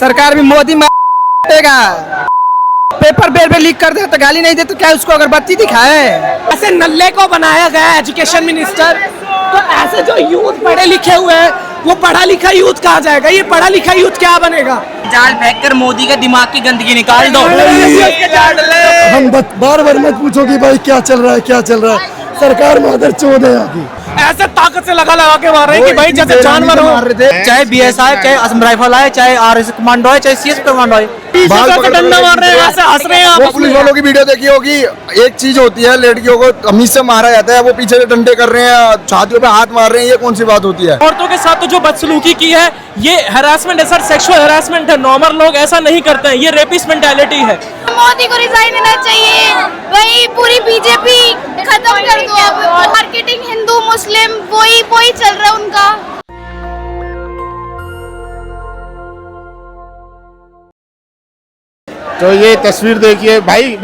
सरकार भी मोदी मारेगा। पेपर बेर पे लीक कर दे तो गाली नहीं दे तो क्या उसको अगरबत्ती दिखाए? ऐसे नल्ले को बनाया गया एजुकेशन मिनिस्टर, तो ऐसे जो यूथ पढ़े लिखे हुए हैं वो पढ़ा लिखा यूथ कहाँ जाएगा? ये पढ़ा लिखा यूथ क्या बनेगा? जाल फेंक कर मोदी के दिमाग की गंदगी निकाल दो। हम बार बार मत पूछो कि भाई क्या चल रहा है, क्या चल रहा है। सरकार मादर चौध है आगे, ऐसे ताकत से लगा लगा के मार रहे हैं कि भाई जैसे जानवर हो। चाहे बीएसएफ, चाहे असम राइफल आए, चाहे आरएस कमांडो आए, चाहे सीएस कमांडो आए, डंडा मार रहे हैं, ऐसे हंस रहे हैं। पुलिस वालों की वीडियो देखी होगी। एक चीज होती है, लड़कियों को तमीज से मारा जाता है, वो पीछे से डंडे कर रहे हैं, छातियों पे हाथ मार रहे हैं, ये कौन सी बात होती है? औरतों के साथ तो जो बदसलूकी की है ये हैरासमेंट है सर, सेक्सुअल हैरासमेंट है। नॉर्मल लोग ऐसा नहीं करते हैं, ये रेपिस्ट मेंटालिटी है। मोदी को रिजाइन देना चाहिए, वही पूरी बीजेपी खत्म कर दो। अब मार्केटिंग हिंदू मुस्लिम वही चल रहा है उनका। तो ये तस्वीर देखिए भाई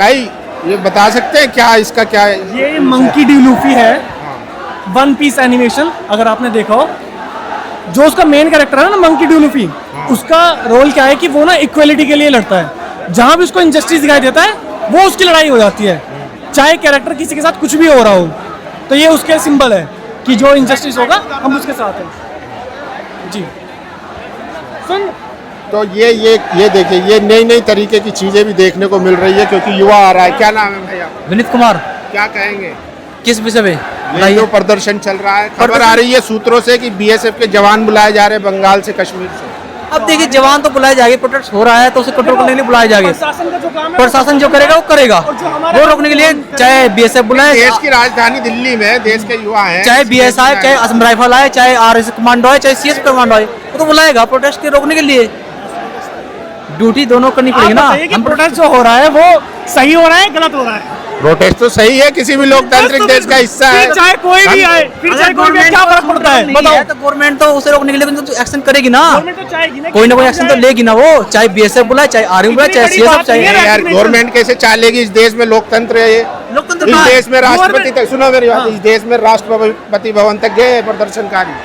ये बता सकते हैं क्या इसका क्या है? ये मंकी डी लूफी है, वन पीस एनिमेशन, अगर आपने देखा हो। जो उसका मेन कैरेक्टर है ना मंकी डी लूफी, उसका रोल क्या है कि वो ना इक्वलिटी के लिए लड़ता है। जहां भी उसको इनजस्टिस दिखाई देता है वो उसकी लड़ाई हो जाती है, चाहे कैरेक्टर किसी के साथ कुछ भी हो रहा हो। तो ये उसके सिंबल है कि जो इनजस्टिस होगा हम उसके साथ हैं जी। सुन तो ये देखिए, ये नई तरीके की चीजें भी देखने को मिल रही है क्योंकि युवा आ रहा है। क्या नाम है भैया? विनीत कुमार। क्या कहेंगे किस विषय में? ये जो प्रदर्शन चल रहा है, खबर आ रही है सूत्रों से कि बीएसएफ के जवान बुलाए जा रहे हैं बंगाल से, कश्मीर से। अब देखिए, जवान तो बुलाए जाएंगे, प्रोटेस्ट हो रहा है तो उसे कंट्रोल करने के लिए बुलाए जाएंगे। प्रशासन का जो काम है, प्रशासन जो करेगा वो करेगा, वो रोकने के लिए चाहे बीएसएफ बुलाए, देश की राजधानी दिल्ली में देश के युवा हैं, चाहे बीएसएफ, चाहे असम राइफल आए, चाहे आरएस कमांडो आए, चाहे सीएस कमांडो आए, वो तो बुलाएगा प्रोटेस्ट के रोकने के लिए। ड्यूटी दोनों करनी पड़ेगी ना। हम प्रोटेस्ट जो हो रहा है वो सही हो रहा है, गलत हो रहा है? प्रोटेस्ट तो सही है, किसी भी लोकतांत्रिक देश का हिस्सा है। चाहे कोई भी आए, फिर चाहे कोई भी, क्या फर्क पड़ता है? बताओ। तो गवर्नमेंट तो उसे रोकने के लिए तो एक्शन करेगी ना, गवर्नमेंट तो चाहेगी ना, कोई ना कोई एक्शन तो लेगी ना वो, चाहे बीएसएफ बुलाए, चाहे आर्मी बुलाए, चाहे सीएसएफ, चाहे यार गवर्नमेंट कैसे चालेगी? इस देश में लोकतंत्र है, लोकतंत्र। इस देश में राष्ट्रपति तक, सुनो मेरी बात, इस देश में राष्ट्रपति भवन तक गए प्रदर्शनकारी,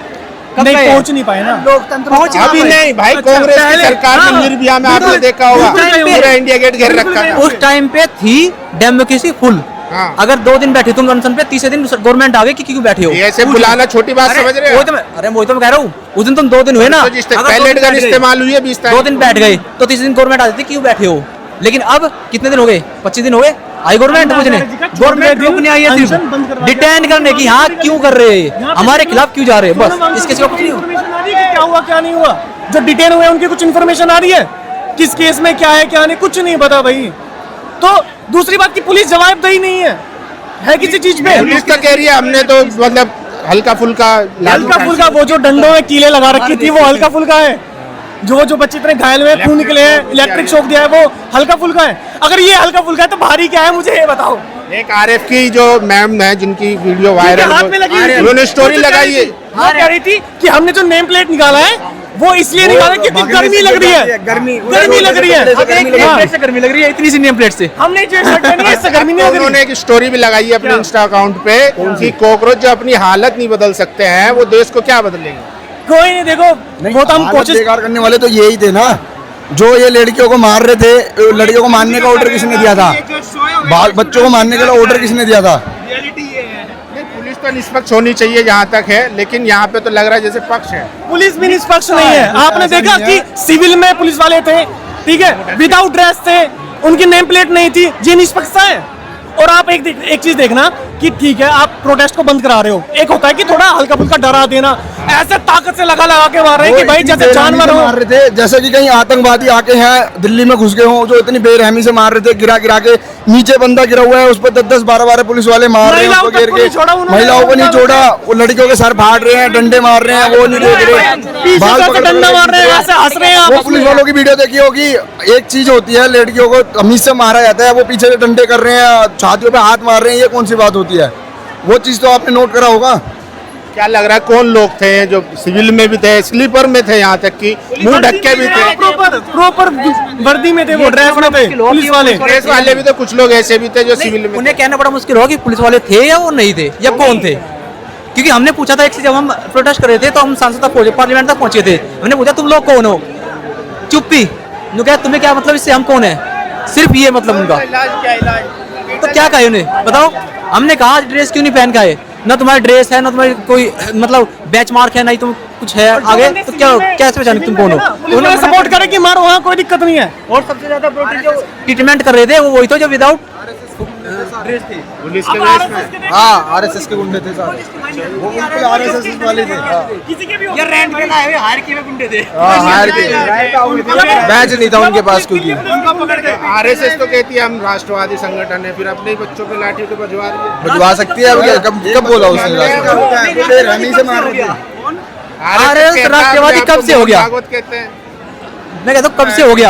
नहीं पहुंच नहीं पाए ना। लोकतंत्र अभी नहीं भाई। कांग्रेस की सरकार में निर्भया में आपने देखा होगा, पूरा इंडिया गेट घेर रखा था। उस टाइम पे थी डेमोक्रेसी फुल। हाँ। अगर 2 दिन बैठे तुम अनशन पे, तीसरे दिन गवर्नमेंट आ गई कि क्यों बैठे हो? ऐसे बुलाना छोटी बात समझ रहे हो? अरे वही तो मैं कह रहा हूँ, उस दिन तुम 2 दिन हुए ना, पहले गन इस्तेमाल हुई है 20 तारीख, 2 दिन बैठ गए तो तीसरे दिन गवर्नमेंट आ जाती क्यों बैठे हो? लेकिन अब कितने दिन हो गए? 25 दिन हो गए, आई गवर्नमेंट पूछने, गवर्नमेंट रोकने आई है, सिर्फ डिटेन करने की। हाँ, क्यों कर रहे हैं हमारे खिलाफ, क्यों जा रहे हैं? बस इसके सिवा कुछ नहीं। क्या हुआ क्या नहीं हुआ? जो डिटेन हुए उनकी कुछ इन्फॉर्मेशन आ रही है? किस केस में क्या है क्या नहीं, कुछ नहीं पता भाई। तो दूसरी बात की पुलिस जवाबदेही नहीं है किसी चीज पे। पुलिस तो कह रही है हमने तो मतलब हल्का फुल्का वो जो डंडों में कीले लगा रखी थी वो हल्का फुल्का है। जो बच्चे इतने घायल हुए, खून निकले हैं, इलेक्ट्रिक शॉक दिया है, वो हल्का फुल्का है। अगर ये हल्का फुल्का है तो भारी क्या है, मुझे ये बताओ। एक आरएफ की जो मैम है जिनकी वीडियो वायरल, उन्होंने स्टोरी लगाई है, वो कह रही थी कि हमने जो नेम प्लेट निकाला है वो इसलिए निकाला क्योंकि गर्मी लग रही है, गर्मी लग रही है। गर्मी लग रही है इतनी सी नेम प्लेट से, हमने जो शर्ट पहनी है इससे गर्मी नहीं लग रही। उन्होंने एक स्टोरी भी लगाई है अपने इंस्टा अकाउंट पे कि कॉकरोच जो अपनी हालत नहीं बदल सकते हैं वो देश को क्या बदलेंगे? कोई नहीं, देखो वो तो हम कोशिश करने वाले तो यही थे ना, जो ये लड़कियों को मार रहे थे। लड़कियों को मारने का ऑर्डर किसने दिया था? बच्चों को मारने का ऑर्डर किसने दिया था? पुलिस तो निष्पक्ष होनी चाहिए जहाँ तक है, लेकिन यहाँ पे तो लग रहा है जैसे पक्ष है। पुलिस भी निष्पक्ष नहीं है। आपने देखा कि सिविल में पुलिस वाले थे, ठीक है, विदाउट ड्रेस थे, उनकी नेम प्लेट नहीं थी, ये निष्पक्षता है। और आप एक चीज देखना कि ठीक है आप प्रोटेस्ट को बंद करा रहे हो, एक होता है कि थोड़ा हल्का फुल्का डरा देना, ऐसे ताकत से लगा के मार रहे हैं कि भाई जैसे जानवर हो। मार रहे थे, जैसे कि कहीं आतंकवादी आके हैं दिल्ली में घुस गए हों, जो इतनी बेरहमी से मार रहे थे, गिरा के नीचे बंदा गिरा हुआ है, उस पर 10-10, 12-12 पुलिस वाले मार रहे हैं, उसको घेर के। महिलाओं को नहीं छोड़ा, वो लड़कियों के सर फाड़ रहे हैं, डंडे मार रहे हैं, वो नहीं देख रहे, डंडा मार रहे हैं, ऐसे हंस रहे हैं। पुलिस वालों की वीडियो देखी होगी। एक चीज होती है, लड़कियों को तमीज से मारा जाता है, वो पीछे से डंडे कर रहे हैं, छातियों पे हाथ मार रहे हैं, ये कौन सी बात होती है? वो चीज तो आपने नोट करा होगा। क्या लग रहा है कौन लोग थे जो सिविल में भी थे, स्लीपर में थे, यहाँ तक कि मुंह ढक के भी थे, प्रॉपर वर्दी में थे, वो ड्रेस में थे, पुलिस वाले भी थे, कुछ लोग ऐसे भी थे जो सिविल में। उन्हें कहना बड़ा मुश्किल होगा कि पुलिस वाले थे या वो नहीं थे या कौन थे, क्योंकि हमने पूछा था एक जब हम प्रोटेस्ट कर रहे थे तो हम सांसद तक पहुंचे, पार्लियामेंट तक पहुंचे थे, हमने पूछा तुम लोग कौन हो, चुप्पी नु क्या तुम्हें क्या मतलब इससे, हम कौन है, सिर्फ ये मतलब उनका। तो क्या कहा उन्हें बताओ, हमने कहा ड्रेस क्यों नहीं पहन का है, ना तुम्हारा ड्रेस है ना तुम्हारी कोई मतलब बैच मार्क है, ना ही तुम कुछ है आगे, तो क्या कैसे पहचाने तुम कौन हो। उन्होंने सपोर्ट करे कि मारो, वहाँ कोई दिक्कत नहीं है। और सबसे ज्यादा ट्रीटमेंट कर रहे थे वो वही तो जो विदाउट ड्रेस थे। पुलिस के वेश में। हाँ आरएसएस के गुंडे थे सारे, वो उनके आरएसएस वाले थे। किसी के भी हो। ये रेंट पे लाए हुए हायर किए हुए गुंडे थे। हायर के बैच नहीं था उनके पास, क्योंकि आरएसएस तो कहती है हम राष्ट्रवादी संगठन है, फिर अपने ही बच्चों पे लाठी तो बजवा रही है। भिजवा सकती है। अब क्या कब बोला उसने, बेरहमी से मार रहे थे। आरएसएस राष्ट्रवादी कब से हो गया? भागवत कहते हैं। मैं कहता हूँ कब से हो गया,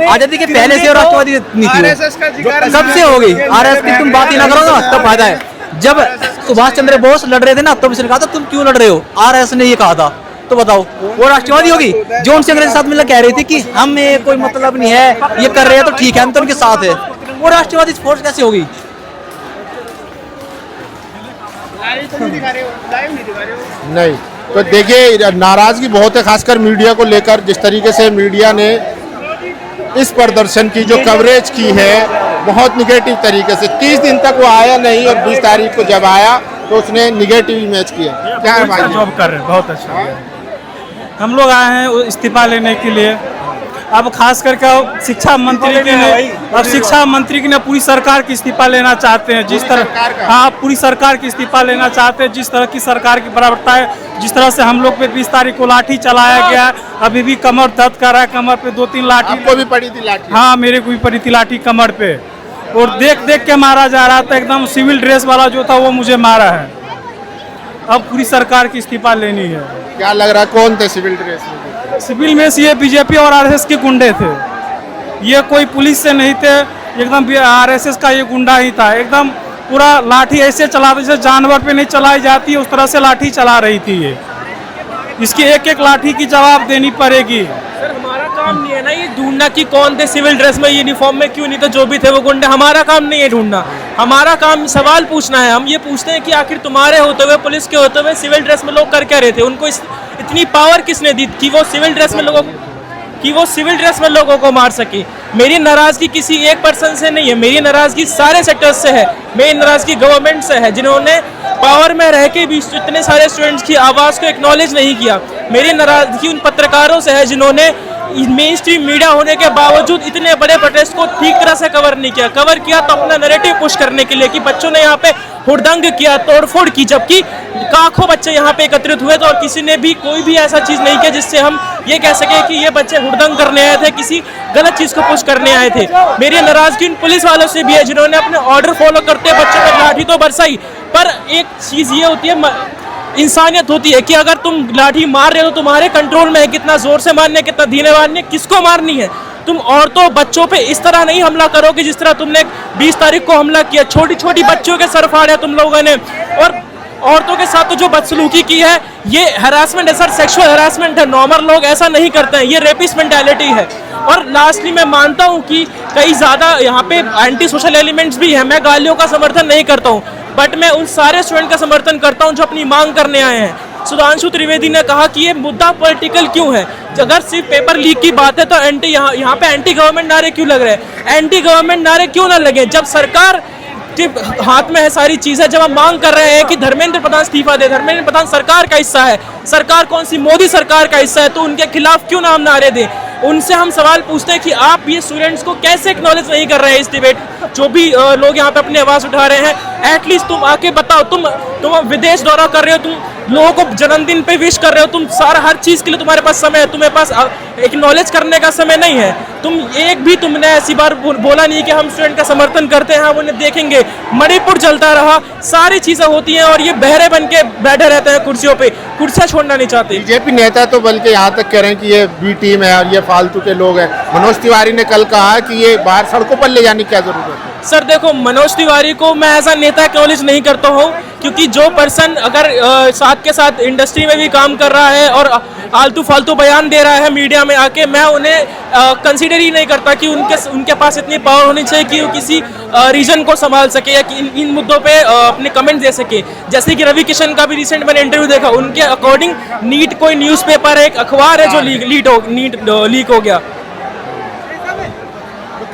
आजादी के पहले से राष्ट्रवादी नहीं थी, आरएसएस का जिक्र कब से हो गई। आरएसएस की तुम बात ही ना करो ना, तब फायदा है। जब सुभाष चंद्र बोस लड़ रहे थे ना, तब उसने कहा था तुम क्यों लड़ रहे हो, आरएसएस ने ये कहा था, तो बताओ वो राष्ट्रवादी होगी जो उनसे अंग्रेज के साथ मिलकर कह रही थी कि हमें कोई मतलब नहीं है, ये कर रहे हैं तो ठीक है, हम तो उनके साथ है, वो राष्ट्रवादी फोर्स कैसे होगी। नहीं तो देखिए नाराजगी बहुत है, खासकर मीडिया को लेकर। जिस तरीके से मीडिया ने इस प्रदर्शन की जो कवरेज की है बहुत निगेटिव तरीके से, 30 दिन तक वो आया नहीं और 20 तारीख को जब आया तो उसने निगेटिव इमेज किया। क्या है भाई? जॉब कर रहे हैं, बहुत अच्छा। हम लोग आए हैं इस्तीफा लेने के लिए। अब खास करके शिक्षा मंत्री की ने, अब शिक्षा मंत्री की ने पूरी सरकार की इस्तीफा लेना चाहते हैं, जिस तरह, हाँ पूरी सरकार की इस्तीफा लेना चाहते हैं, जिस तरह की सरकार की बराबरता है, जिस तरह से हम लोग पे 20 तारीख को लाठी चलाया गया, अभी भी कमर दर्द कर रहा है, कमर पे 2-3 लाठी। आपको भी पड़ी थी लाठी? हाँ मेरे को भी पड़ी थी लाठी कमर पे, और देख देख के मारा जा रहा था, एकदम सिविल ड्रेस वाला जो था वो मुझे मारा है। अब पूरी सरकार की इस्तीफा लेनी है। क्या लग रहा है कौन थे सिविल ड्रेस में? सिविल में से ये बीजेपी और आरएसएस के गुंडे थे, ये कोई पुलिस से नहीं थे, एकदम आरएसएस का ये गुंडा ही था। एकदम पूरा लाठी ऐसे चलाते जैसे जानवर पे नहीं चलाई जाती है, उस तरह से लाठी चला रही थी ये। इसकी एक एक लाठी की जवाब देनी पड़ेगी। सर हमारा काम नहीं है ना ये ढूंढना कि कौन थे सिविल ड्रेस में, यूनिफॉर्म में क्यों नहीं, तो जो भी थे वो गुंडे। हमारा काम नहीं है ढूंढना, हमारा काम सवाल पूछना है। हम ये पूछते हैं कि आखिर तुम्हारे होते हुए, पुलिस के होते हुए सिविल ड्रेस में लोग कर क्या रहे थे, उनको इतनी पावर किसने दी कि वो सिविल ड्रेस में लोगों को मार सके। मेरी नाराजगी किसी एक पर्सन से नहीं है, मेरी नाराजगी सारे सेक्टर्स से है, मेरी नाराजगी गवर्नमेंट से है जिन्होंने पावर में रह के भी इतने सारे स्टूडेंट्स की आवाज़ को एक्नॉलेज नहीं किया। मेरी नाराजगी उन पत्रकारों से है जिन्होंने मेन स्ट्रीम मीडिया होने के बावजूद इतने बड़े प्रोटेस्ट को ठीक तरह से कवर नहीं किया। कवर किया तो अपना नैरेटिव पुश करने के लिए कि बच्चों ने यहाँ पे हुड़दंग किया, तोड़फोड़ की, जबकि लाखों बच्चे यहाँ पे एकत्रित हुए थे और किसी ने भी कोई भी ऐसा चीज़ नहीं किया जिससे हम ये कह सके कि ये बच्चे हुड़दंग करने आए थे, किसी गलत चीज़ को पुश करने आए थे। मेरी नाराजगी उन पुलिस वालों से भी है जिन्होंने अपने ऑर्डर फॉलो करते बच्चों पर लाठी तो बरसाई, पर एक चीज़ ये होती है, इंसानियत होती है कि अगर तुम लाठी मार रहे हो तो तुम्हारे कंट्रोल में है कितना जोर से मारने, कितना धीरे मारने, किसको मारनी है। तुम औरतों बच्चों पे इस तरह नहीं हमला करोगे जिस तरह तुमने 20 तारीख को हमला किया। छोटी छोटी बच्चों के सर फाड़े तुम लोगों ने, और औरतों के साथ तो जो बदसलूकी की है ये हरासमेंट है सर, सेक्सुअल हरासमेंट है। नॉर्मल लोग ऐसा नहीं करते हैं, ये रेपिस्ट मेंटालिटी है। और लास्टली मैं मानता हूँ कि कई ज़्यादा यहाँ पे एंटी सोशल एलिमेंट्स भी हैं, मैं गालियों का समर्थन नहीं करता हूँ, बट मैं उन सारे स्टूडेंट का समर्थन करता हूँ जो अपनी मांग करने आए हैं। सुधांशु त्रिवेदी ने कहा कि ये मुद्दा पॉलिटिकल क्यों है, अगर सिर्फ पेपर लीक की बात है तो यहाँ पे एंटी गवर्नमेंट नारे क्यों लग रहे हैं। एंटी गवर्नमेंट नारे क्यों ना लगे जब सरकार के हाथ में है सारी चीज़ें। जब हम मांग कर रहे हैं कि धर्मेंद्र प्रधान इस्तीफा दे, धर्मेंद्र प्रधान सरकार का हिस्सा है, सरकार कौन सी, मोदी सरकार का हिस्सा है, तो उनके खिलाफ क्यों ना हम नारे दें। उनसे हम सवाल पूछते हैं कि आप ये स्टूडेंट्स को कैसे एक्नॉलेज नहीं कर रहे हैं इस डिबेट, जो भी लोग यहाँ पे अपनी आवाज़ उठा रहे हैं। एटलीस्ट तुम आके बताओ, तुम विदेश दौरा कर रहे हो, तुम लोगों को जन्मदिन पे विश कर रहे हो, तुम सारा हर चीज़ के लिए तुम्हारे पास समय है, तुम्हारे पास एक्नॉलेज करने का समय नहीं है। तुम एक भी तुमने ऐसी बार बोला नहीं कि हम स्टूडेंट का समर्थन करते हैं, हम उन्हें देखेंगे। मणिपुर चलता रहा, सारी चीज़ें होती हैं और ये बहरे बन के बैठे रहते हैं कुर्सियों पे, कुर्सियाँ छोड़ना नहीं चाहते। बीजेपी नेता तो बल्कि यहाँ तक कह रहे हैं कि ये बी टीम है और ये फालतू के लोग हैं। मनोज तिवारी ने कल कहा कि ये बाहर सड़कों पर ले जाने की क्या जरूरत है। सर देखो, मनोज तिवारी को मैं एज अ नेता एक्नॉलेज नहीं करता हूँ, क्योंकि जो पर्सन अगर साथ के साथ इंडस्ट्री में भी काम कर रहा है और आलतू फालतू बयान दे रहा है मीडिया में आके, मैं उन्हें कंसीडर ही नहीं करता कि उनके पास इतनी पावर होनी चाहिए कि वो किसी रीजन को संभाल सके या कि इन मुद्दों पे अपने कमेंट दे सके। जैसे कि रवि किशन का भी रिसेंट मैंने इंटरव्यू देखा, उनके अकॉर्डिंग नीट कोई न्यूज़पेपर है, एक अखबार है जो लीक हो गया।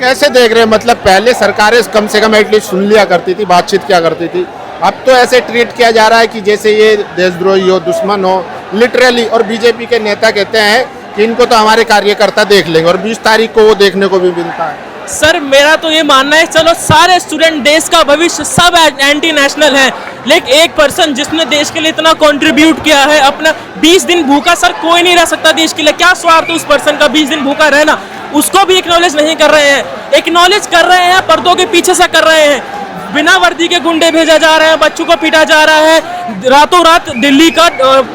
कैसे देख रहे हैं? मतलब पहले सरकारें कम से कम एटलीस्ट सुन लिया करती थी, बातचीत किया करती थी, अब तो ऐसे ट्रीट किया जा रहा है कि जैसे ये देशद्रोही हो, दुश्मन हो, लिटरली। और बीजेपी के नेता कहते हैं कि इनको तो हमारे कार्यकर्ता देख लेंगे, और 20 तारीख को वो देखने को भी मिलता है। सर मेरा तो ये मानना है, चलो सारे स्टूडेंट देश का भविष्य सब एंटी नेशनल हैं, लेकिन एक पर्सन जिसने देश के लिए इतना कंट्रीब्यूट किया है, अपना 20 दिन भूखा, सर कोई नहीं रह सकता देश के लिए। क्या स्वार्थ है उस पर्सन का 20 दिन भूखा रहना? उसको भी एक्नॉलेज नहीं कर रहे हैं। एक्नॉलेज कर रहे हैं, पर्दों के पीछे से कर रहे हैं। बिना वर्दी के गुंडे भेजा जा रहे हैं, बच्चों को पीटा जा रहा है, रातों रात दिल्ली का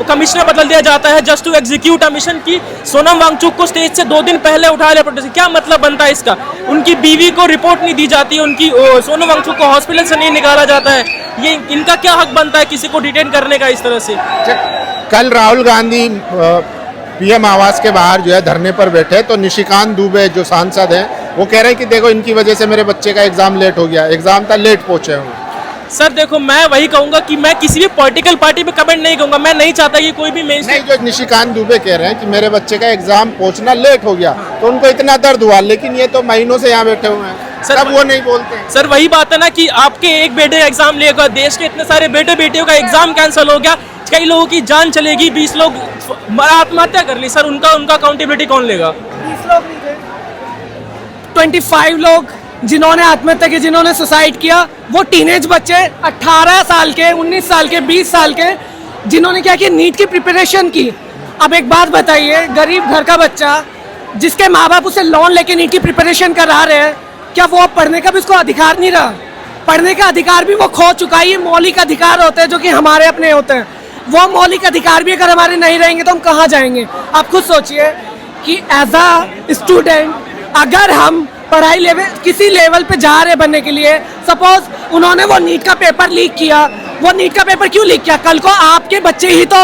कमिश्नर बदल दिया जाता है just to execute a mission की। सोनम वांगचुक को स्टेज से 2 दिन पहले उठा लिया प्रोटेस्ट। क्या मतलब बनता है इसका? उनकी बीवी को रिपोर्ट नहीं दी जाती, उनकी सोनम वांगचुक को हॉस्पिटल से नहीं निकाला जाता है। ये इनका क्या हक बनता है किसी को डिटेन करने का इस तरह से? कल राहुल गांधी पीएम आवास के बाहर जो है धरने पर बैठे, तो निशिकांत दुबे जो सांसद हैं वो कह रहे हैं कि देखो इनकी वजह से मेरे बच्चे का एग्जाम लेट हो गया, एग्जाम था लेट पहुंचे हूँ। सर देखो, मैं वही कहूंगा कि मैं किसी भी पॉलिटिकल पार्टी पे कमेंट नहीं करूंगा। मैं नहीं चाहता कि कोई भी नहीं, जो निशिकांत दुबे कह रहे हैं कि मेरे बच्चे का एग्जाम पहुंचना लेट हो गया, तो उनको इतना दर्द हुआ, लेकिन ये तो महीनों से यहाँ बैठे हुए हैं, सर तब वो नहीं बोलते हैं। सर वही बात है ना कि आपके एक बेटे का एग्जाम लेगा, देश के इतने सारे बेटे बेटियों का एग्जाम कैंसिल हो गया, कई लोगों की जान चलेगी, 20 लोग आत्महत्या कर ली। सर उनका अकाउंटेबिलिटी कौन लेगा? 25 लोग जिन्होंने आत्महत्या की, जिन्होंने सुसाइड किया, वो टीनेज बच्चे 18 साल के, 19 साल के, 20 साल के, जिन्होंने क्या किया, नीट की प्रिपरेशन की। अब एक बात बताइए, गरीब घर का बच्चा जिसके माँ बाप उसे लोन लेके नीट की प्रिपरेशन करा रहे हैं, क्या वो अब पढ़ने का भी उसको अधिकार नहीं रहा? पढ़ने का अधिकार भी वो खो चुका है। ये मौलिक अधिकार होते हैं जो कि हमारे अपने होते हैं। वो मौलिक अधिकार भी अगर हमारे नहीं रहेंगे तो हम कहाँ जाएंगे? आप खुद सोचिए कि एज अ स्टूडेंट अगर हम पढ़ाई लेवल किसी लेवल पे जा रहे बनने के लिए, सपोज उन्होंने वो नीट का पेपर लीक किया, वो नीट का पेपर क्यों लीक किया? कल को आपके बच्चे ही तो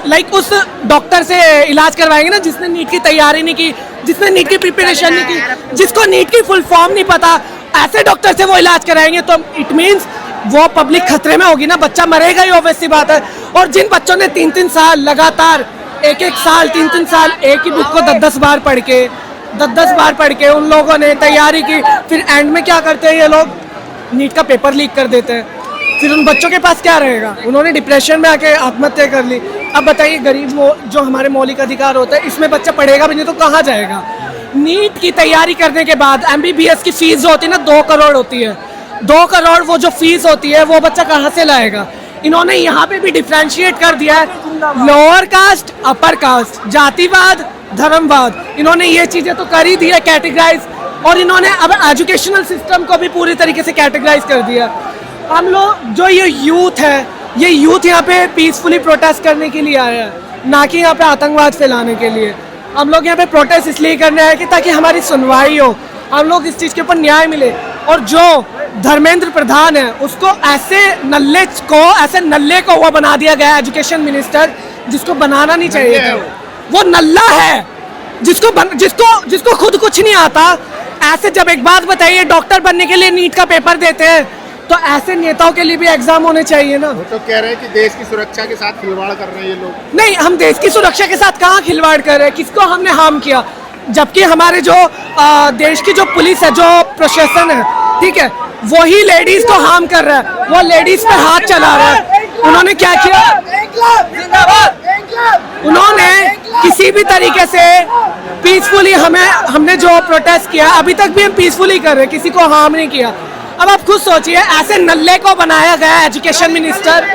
लाइक उस डॉक्टर से इलाज करवाएंगे ना जिसने नीट की तैयारी नहीं की, जिसने नीट की प्रिपरेशन नहीं की, जिसको नीट की फुल फॉर्म नहीं पता, ऐसे डॉक्टर से वो इलाज कराएंगे तो इट मीन्स वो पब्लिक खतरे में होगी ना, बच्चा मरेगा ही, ऑब्वियस सी बात है। और जिन बच्चों ने 3-3 साल लगातार, 1-1 साल, 3-3 साल एक ही बुक को 10-10 बार पढ़ के, 10-10 बार पढ़ के उन लोगों ने तैयारी की, फिर एंड में क्या करते हैं ये लोग? नीट का पेपर लीक कर देते हैं। फिर उन बच्चों के पास क्या रहेगा? उन्होंने डिप्रेशन में आके आत्महत्या कर ली। अब बताइए, गरीब जो हमारे मौलिक अधिकार होता है, इसमें बच्चा पढ़ेगा भी नहीं तो कहाँ जाएगा? नीट की तैयारी करने के बाद MBBS की फीस जो होती है ना 2 करोड़ होती है। 2 करोड़ वो जो फीस होती है वो बच्चा कहाँ से लाएगा? इन्होंने यहाँ पे भी डिफ्रेंशिएट कर दिया है, लोअर कास्ट, अपर कास्ट, जातिवाद, धर्मवाद। इन्होंने ये चीजें तो कर ही दी है कैटेगराइज, और इन्होंने अब एजुकेशनल सिस्टम को भी पूरी तरीके से कैटेगराइज कर दिया। हम लोग जो ये यूथ है, ये यूथ यहाँ पे पीसफुली प्रोटेस्ट करने के लिए आया है, ना कि यहाँ पे आतंकवाद फैलाने के लिए। हम लोग यहाँ पे प्रोटेस्ट इसलिए करने आए कि ताकि हमारी सुनवाई हो, हम लोग इस चीज़ के ऊपर न्याय मिले। और जो धर्मेंद्र प्रधान है उसको ऐसे नल्ले को वो बना दिया गया एजुकेशन मिनिस्टर, जिसको बनाना नहीं चाहिए था। वो नल्ला है जिसको खुद कुछ नहीं आता। ऐसे जब एक बात बताइए, डॉक्टर बनने के लिए नीट का पेपर देते हैं, तो ऐसे नेताओं के लिए भी एग्जाम होने चाहिए ना। वो तो कह रहे हैं कि देश की सुरक्षा के साथ खिलवाड़ कर रहे हैं ये लोग। नहीं, हम देश की सुरक्षा के साथ कहाँ खिलवाड़ कर रहे हैं? किसको हमने हार्म किया? जबकि हमारे जो देश की जो पुलिस है, जो प्रशासन है, ठीक है, वही लेडीज को हार्म कर रहा है, वो लेडीज पे हाथ चला रहा है। उन्होंने क्या किया? उन्होंने किसी भी तरीके से पीसफुली हमने जो प्रोटेस्ट किया, अभी तक भी हम पीसफुली कर रहे हैं, किसी को हार्म नहीं किया। अब आप खुद सोचिए, ऐसे नल्ले को बनाया गया एजुकेशन मिनिस्टर,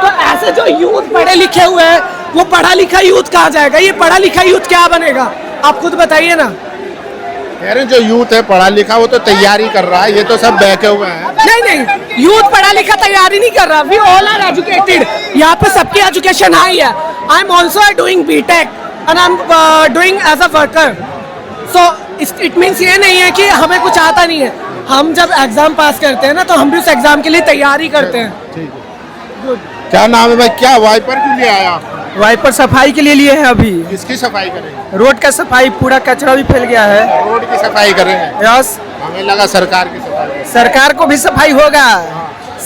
तो ऐसे जो यूथ पढ़े लिखे हुए हैं, वो पढ़ा लिखा यूथ कहाँ जाएगा? ये पढ़ा लिखा यूथ क्या बनेगा? आप खुद बताइए ना। कह रहे हैं जो यूथ है पढ़ा लिखा वो तो तैयारी कर रहा है, ये तो सब बहके हुए हैं। नहीं, यूथ पढ़ा लिखा तैयारी नहीं कर रहा। वी ऑल आर एजुकेटेड, यहाँ पे सबकी एजुकेशन हाई है। I am also doing BTech and I am doing as a worker. So it means ये नहीं है कि हमें कुछ आता नहीं है। हम जब एग्जाम पास करते हैं ना, तो हम भी उस एग्जाम के लिए तैयारी करते हैं। ठीक है, क्या नाम है भाई? क्या वाइपर क्यों ले आया? वाइपर सफाई के लिए लिए हैं अभी। किसकी सफाई करेंगे? रोड का सफाई, पूरा कचरा भी फैल गया है। रोड की सफाई करेंगे? यस। हमें लगा सरकार की सफाई। सरकार को भी सफाई होगा,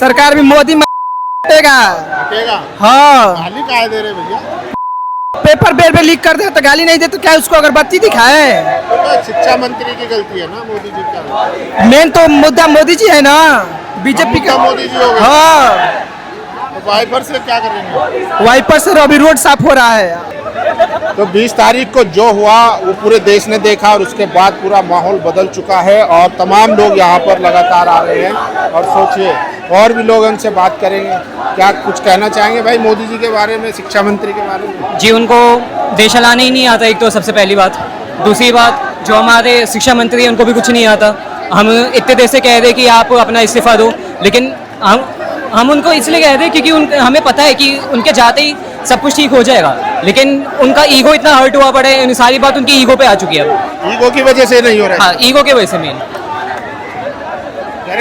सरकार भी मोदी हटेगा। हटेगा? हाँ, गाली काहे दे रहे भैया? पेपर बेर में लीक कर दे तो गाली नहीं दे तो क्या उसको अगरबत्ती दिखाए? तो शिक्षा मंत्री की गलती है ना, मोदी जी का। मेन तो मुद्दा मोदी जी है ना, बीजेपी का। मोदी जी हो गए। हाँ, तो वाइपर से क्या करेंगे? वाइपर से अभी रोड साफ हो रहा है। तो 20 तारीख को जो हुआ वो पूरे देश ने देखा और उसके बाद पूरा माहौल बदल चुका है और तमाम लोग यहाँ पर लगातार आ रहे हैं। और सोचिए और भी लोग उनसे बात करेंगे। क्या कुछ कहना चाहेंगे भाई मोदी जी के बारे में, शिक्षा मंत्री के बारे में? जी, उनको देश चलाना ही नहीं आता, एक तो सबसे पहली बात। दूसरी बात, जो हमारे शिक्षा मंत्री हैं उनको भी कुछ नहीं आता। हम इतने देर से कह रहे कि आप अपना इस्तीफा दो, लेकिन हम उनको इसलिए कह रहे हैं क्योंकि हमें पता है कि उनके जाते ही सब कुछ ठीक हो जाएगा, लेकिन उनका ईगो इतना हर्ट हुआ पड़ा है, सारी बात उनकी ईगो पे आ चुकी है अब। ईगो की वजह से नहीं हो रहा है? हाँ, ईगो की वजह से मेन।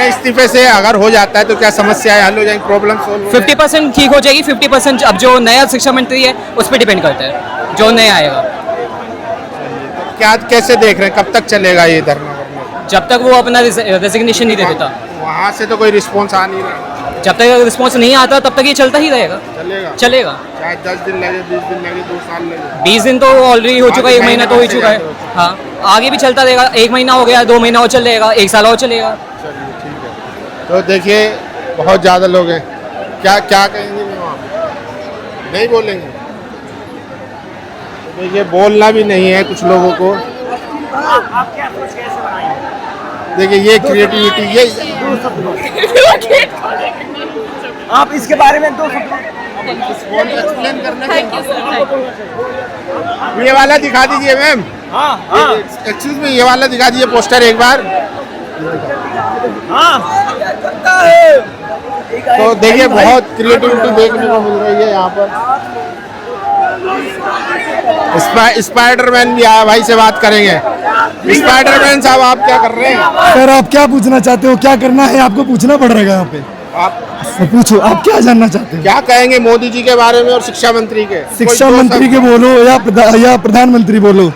इस्तीफे से अगर हो जाता है तो क्या समस्या हल हो जाएगी, प्रॉब्लम सोल्व हो 50% ठीक हो जाएगी, 50% अब जो नया शिक्षा मंत्री है उस पर डिपेंड करता है, जो नया आएगा। क्या कैसे देख रहे हैं, कब तक चलेगा ये धरना? जब तक वो अपना रेजिग्नेशन नहीं दे देता, वहाँ से तो कोई रिस्पॉन्स आ नहीं रहा। जब तक रिस्पॉन्स नहीं आता तब तक ये चलता ही रहेगा। चलेगा चाहे 10 दिन लगे, 20 दिन लगे, 2 साल लगे। 20 दिन तो ऑलरेडी हो चुका है, 1 महीना तो हो ही चुका है। हाँ, आगे भी चलता रहेगा। 1 महीना हो गया, 2 महीना और चलेगा, 1 साल और चलेगा। चलिए ठीक है। तो देखिए बहुत ज़्यादा लोग हैं, क्या क्या कहेंगे वहाँ? नहीं बोलेंगे? तो देखिए बोलना भी नहीं है कुछ लोगों को। देखिए ये क्रिएटिविटी, ये आप इसके बारे में 2 एक्सप्लेन करना। ये वाला दिखा दीजिए मैम। एक्सक्यूज मी, ये वाला दिखा दीजिए पोस्टर एक बार। तो देखिए बहुत क्रिएटिविटी देखने को मिल रही है यहाँ पर। स्पाइडरमैन भी आया, भाई से बात करेंगे। स्पाइडरमैन साहब आप क्या कर रहे हैं? सर आप क्या पूछना चाहते हो, क्या करना है आपको पूछना पड़ रहेगा यहाँ पे। आप पूछो, आप क्या जानना चाहते हो? क्या कहेंगे मोदी जी के बारे में और शिक्षा मंत्री के? शिक्षा मंत्री के बोलो या प्रधानमंत्री बोलो,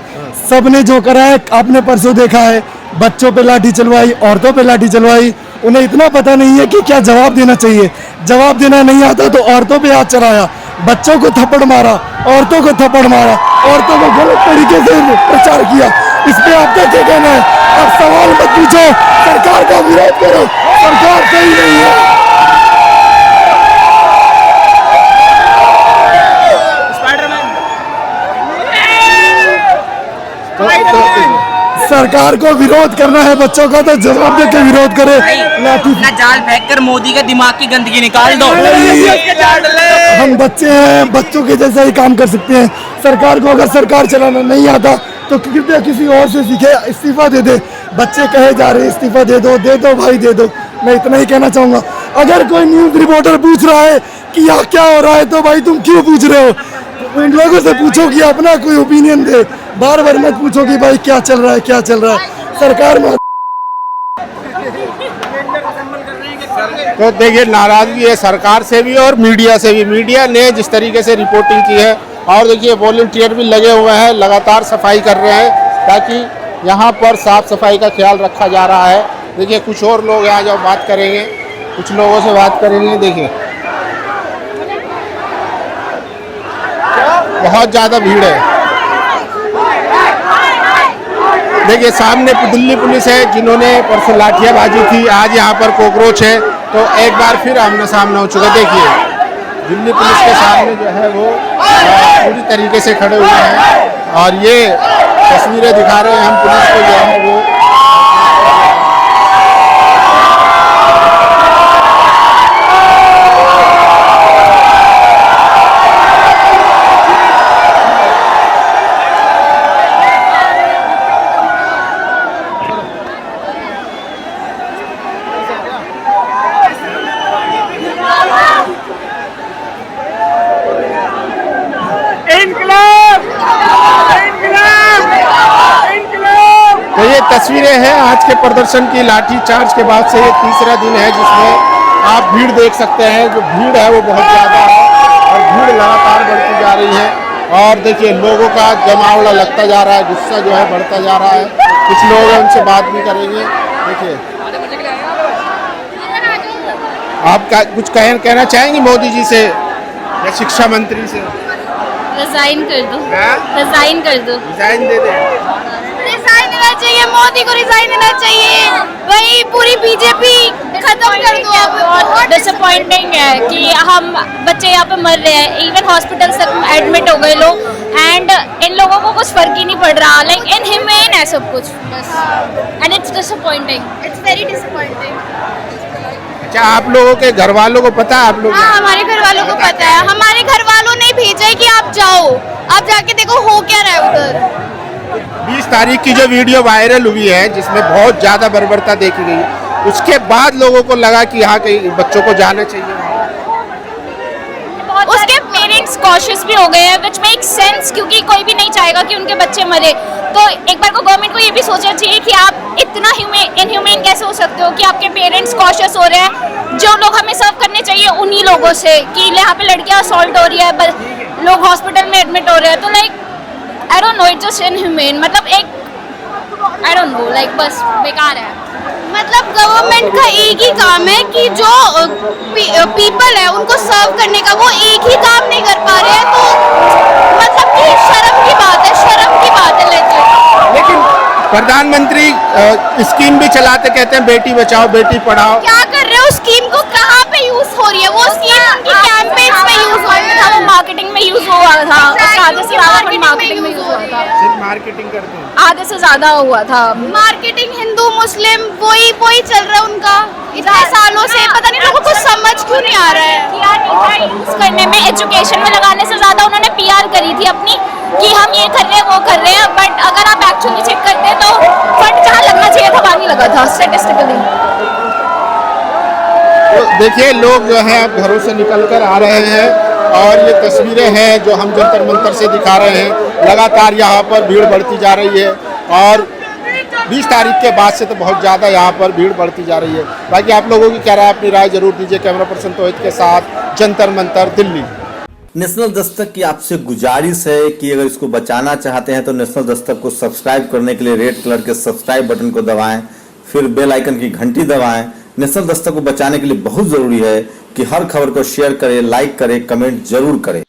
सबने जो करा है आपने परसों देखा है। बच्चों पे लाठी चलवाई, औरतों पे लाठी चलवाई, उन्हें इतना पता नहीं है कि क्या जवाब देना चाहिए। जवाब देना नहीं आता तो औरतों पे हाथ चलाया, बच्चों को थप्पड़ मारा, औरतों को थप्पड़ मारा, औरतों को गलत तरीके से प्रचार किया। इस पे आपका क्या कहना है? आप सवाल मत पूछो, सरकार का विरोध करो, सरकार सही नहीं है। सरकार को विरोध करना है बच्चों का तो जवाब दे के विरोध करे। लाठी जाल फेंक कर मोदी के दिमाग की गंदगी निकाल दो। हम बच्चे हैं, बच्चों के जैसा ही काम कर सकते हैं। सरकार को अगर सरकार चलाना नहीं आता तो कृपया किसी और से सीखे, इस्तीफा दे दे। बच्चे कहे जा रहे हैं इस्तीफा दे दो भाई दे दो। मैं इतना ही कहना चाहूंगा। अगर कोई न्यूज रिपोर्टर पूछ रहा है कि यहाँ क्या हो रहा है तो भाई तुम क्यों पूछ रहे हो? इन लोगों से पूछो कि अपना कोई ओपिनियन दे। बार बार मत पूछो कि भाई क्या चल रहा है, क्या चल रहा है। सरकार में तो देखिए नाराजगी है सरकार से भी और मीडिया से भी। मीडिया ने जिस तरीके से रिपोर्टिंग की है और देखिए वॉलंटियर भी लगे हुए हैं, लगातार सफाई कर रहे हैं ताकि यहाँ पर साफ सफाई का ख्याल रखा जा रहा है। देखिए कुछ और लोग यहाँ जब बात करेंगे, कुछ लोगों से बात करेंगे। देखिए बहुत ज़्यादा भीड़ है। देखिए सामने दिल्ली पुलिस है जिन्होंने परसों लाठियाबाजी थी, आज यहाँ पर कॉकरोच है। तो एक बार फिर आमना सामना हो चुका। देखिए दिल्ली पुलिस के सामने जो है वो पूरी तरीके से खड़े हुए हैं और ये तस्वीरें दिखा रहे हैं हम पुलिस को जो है वो। तो ये तस्वीरें हैं आज के प्रदर्शन की। लाठी चार्ज के बाद से ये तीसरा दिन है जिसमें आप भीड़ देख सकते हैं। जो भीड़ है वो बहुत ज़्यादा है और भीड़ लगातार बढ़ती जा रही है। और देखिए लोगों का जमावड़ा लगता जा रहा है, गुस्सा जो है बढ़ता जा रहा है। कुछ लोग हैं उनसे बात भी करेंगे। देखिए आप कुछ कहना चाहेंगे मोदी जी से या शिक्षा मंत्री से? रिजाइन कर दो, हाँ? रिजाइन कर दो, रिजाइन दे दे। रिजाइन देना चाहिए, मोदी को रिजाइन देना चाहिए, वही पूरी बीजेपी खत्म कर दो अब। बहुत डिसअपॉइंटिंग है कि हम बच्चे यहाँ पे मर रहे हैं, इवन हॉस्पिटल तक एडमिट हो गए लोग, एंड इन लोगों को कुछ फर्क ही नहीं पड़ रहा, लाइक इनह्यूमेन है सब कुछ बस, and it's disappointing, it's very disappointing. अच्छा, आप लोगों के घर वालों को पता है? आप लोग हाँ, हमारे घर वालों को पता है, हमारे घर वालों ने भेजा है कि आप जाओ, आप जाके देखो हो क्या रहा है उधर। 20 तारीख की जो वीडियो वायरल हुई है जिसमें बहुत ज्यादा बर्बरता देखी गई, उसके बाद लोगों को लगा कि यहाँ के बच्चों को जाना चाहिए। उसके पेरेंट्स कॉशियस भी हो गए हैं, व्हिच मेक्स सेंस, क्योंकि कोई भी नहीं चाहेगा कि उनके बच्चे मरे। तो एक बार को गवर्नमेंट को ये भी सोचना चाहिए कि आप इतना इनह्यूमेन कैसे हो सकते हो कि आपके पेरेंट्स कॉशियस हो रहे हैं। जो लोग हमें सर्व करने चाहिए उन्हीं लोगों से, कि यहाँ पे लड़कियां असॉल्ट हो रही है, लोग हॉस्पिटल में एडमिट हो रहे हैं, तो like I don't know, it's just inhumane, मतलब एक आई डोंट नो, लाइक बस बेकार है। मतलब गवर्नमेंट का एक ही काम है कि जो पीपल है उनको सर्व करने का, वो एक ही काम नहीं कर पा रहे हैं, तो मतलब कि शर्म की बात है, शर्म की बात है। लेकिन प्रधानमंत्री स्कीम भी चलाते, कहते हैं बेटी बचाओ बेटी पढ़ाओ। क्या कर रहे हो? स्कीम को कहाँ पे यूज हो रही है? वो स्कीम उनकी कैंपेन्स में यूज हो रही था, वो मार्केटिंग में यूज हुआ था, उसका आधे से ज्यादा मार्केटिंग में यूज हुआ था, सिर्फ मार्केटिंग करते हैं, आधे से ज्यादा हुआ था मार्केटिंग। हिंदू मुस्लिम वही चल रहा है उनका इतने सालों से, पता नहीं लोगों को समझ क्यों नहीं आ रहा है। यूज करने में, एजुकेशन में लगाने से ज्यादा उन्होंने पीआर करी थी अपनी कि हम ये कर रहे हैं वो कर रहे हैं, बट अगर आप एक्चुअली चेक करते हैं तो फंड जहाँ लगना चाहिए था वहाँ नहीं लगा था स्टैटिस्टिकली। तो देखिए लोग जो है घरों से निकल कर आ रहे हैं, और ये तस्वीरें हैं जो हम जंतर मंतर से दिखा रहे हैं। लगातार यहाँ पर भीड़ बढ़ती जा रही है, और 20 तारीख के बाद से तो बहुत ज़्यादा यहाँ पर भीड़ बढ़ती जा रही है। बाकी आप लोगों की क्या राय, अपनी राय जरूर दीजिए। कैमरा पर्सन तोहिद के साथ, जंतर मंतर, दिल्ली। नेशनल दस्तक की आपसे गुजारिश है कि अगर इसको बचाना चाहते हैं तो नेशनल दस्तक को सब्सक्राइब करने के लिए रेड कलर के सब्सक्राइब बटन को दबाएं, फिर बेल आइकन की घंटी दबाएं। नेशनल दस्तक को बचाने के लिए बहुत जरूरी है कि हर खबर को शेयर करें, लाइक करें, कमेंट जरूर करें।